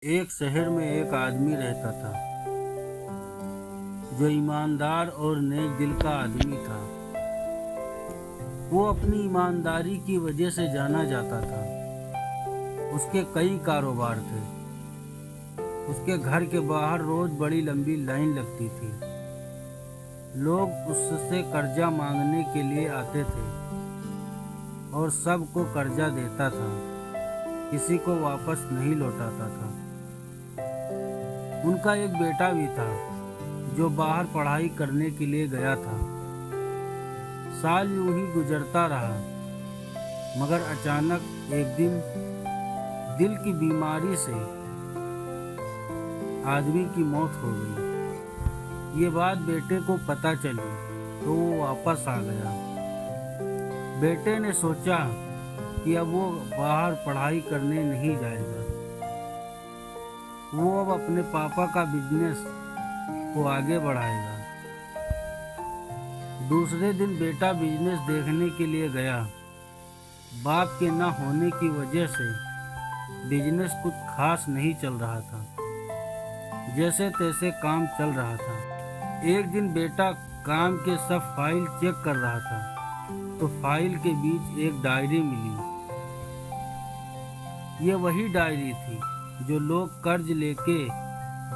एक शहर में एक आदमी रहता था जो ईमानदार और नेक दिल का आदमी था। वो अपनी ईमानदारी की वजह से जाना जाता था। उसके कई कारोबार थे। उसके घर के बाहर रोज बड़ी लंबी लाइन लगती थी। लोग उससे कर्जा मांगने के लिए आते थे और सबको कर्जा देता था, किसी को वापस नहीं लौटाता था। उनका एक बेटा भी था जो बाहर पढ़ाई करने के लिए गया था। साल यूं ही गुजरता रहा, मगर अचानक एक दिन दिल की बीमारी से आदमी की मौत हो गई। ये बात बेटे को पता चली तो वो वापस आ गया। बेटे ने सोचा कि अब वो बाहर पढ़ाई करने नहीं जाएगा। वो अब अपने पापा का बिजनेस को आगे बढ़ाएगा। दूसरे दिन बेटा बिजनेस देखने के लिए गया। बाप के न होने की वजह से बिजनेस कुछ खास नहीं चल रहा था। जैसे तैसे काम चल रहा था। एक दिन बेटा काम के सब फाइल चेक कर रहा था तो फाइल के बीच एक डायरी मिली। ये वही डायरी थी जो लोग कर्ज लेके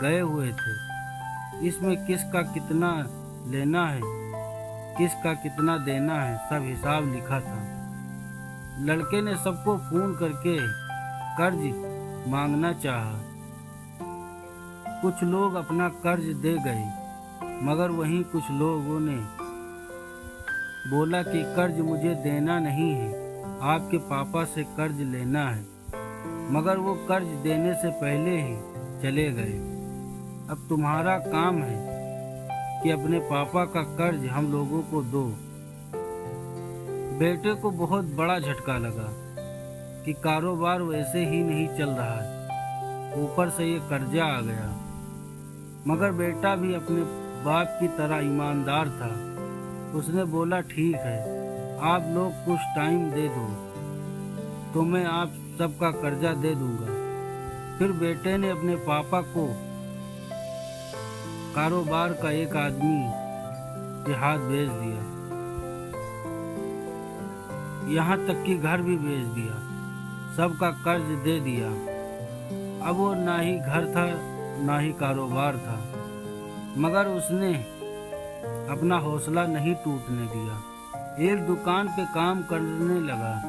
गए हुए थे। इसमें किसका कितना लेना है, किसका कितना देना है, सब हिसाब लिखा था। लड़के ने सबको फोन करके कर्ज मांगना चाहा। कुछ लोग अपना कर्ज दे गए, मगर वहीं कुछ लोगों ने बोला कि कर्ज मुझे देना नहीं है, आपके पापा से कर्ज लेना है। मगर वो कर्ज देने से पहले ही चले गए। अब तुम्हारा काम है कि अपने पापा का कर्ज हम लोगों को दो। बेटे को बहुत बड़ा झटका लगा कि कारोबार वैसे ही नहीं चल रहा है, ऊपर से ये कर्जा आ गया। मगर बेटा भी अपने बाप की तरह ईमानदार था। उसने बोला, ठीक है, आप लोग कुछ टाइम दे दो तो मैं आप सबका कर्जा दे दूंगा। फिर बेटे ने अपने पापा को कारोबार का एक आदमी के हाथ भेज दिया। यहाँ तक कि घर भी भेज दिया, सबका कर्ज दे दिया। अब वो ना ही घर था ना ही कारोबार था, मगर उसने अपना हौसला नहीं टूटने दिया। एक दुकान पे काम करने लगा।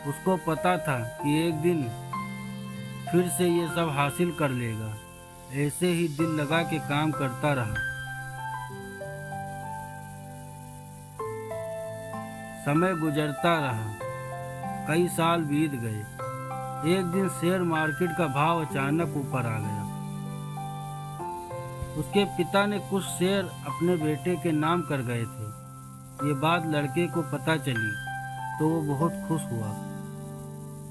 उसको पता था कि एक दिन फिर से ये सब हासिल कर लेगा। ऐसे ही दिल लगा के काम करता रहा। समय गुजरता रहा, कई साल बीत गए। एक दिन शेयर मार्केट का भाव अचानक ऊपर आ गया। उसके पिता ने कुछ शेयर अपने बेटे के नाम कर गए थे। ये बात लड़के को पता चली तो वो बहुत खुश हुआ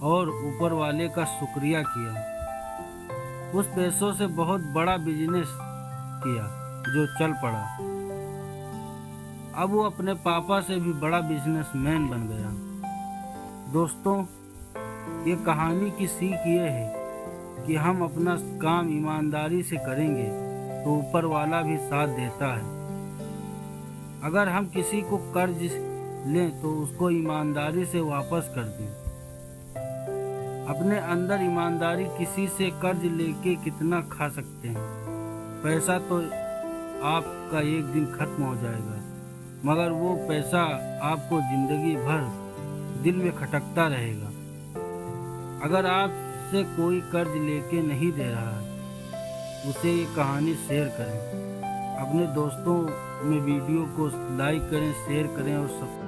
और ऊपर वाले का शुक्रिया किया। उस पैसों से बहुत बड़ा बिजनेस किया जो चल पड़ा। अब वो अपने पापा से भी बड़ा बिजनेसमैन बन गया। दोस्तों, ये कहानी की सीख ये है कि हम अपना काम ईमानदारी से करेंगे तो ऊपर वाला भी साथ देता है। अगर हम किसी को कर्ज लें तो उसको ईमानदारी से वापस कर दें। अपने अंदर ईमानदारी, किसी से कर्ज लेके कितना खा सकते हैं। पैसा तो आपका एक दिन खत्म हो जाएगा, मगर वो पैसा आपको जिंदगी भर दिल में खटकता रहेगा। अगर आपसे कोई कर्ज लेके नहीं दे रहा है, उसे ये कहानी शेयर करें। अपने दोस्तों में वीडियो को लाइक करें, शेयर करें और सब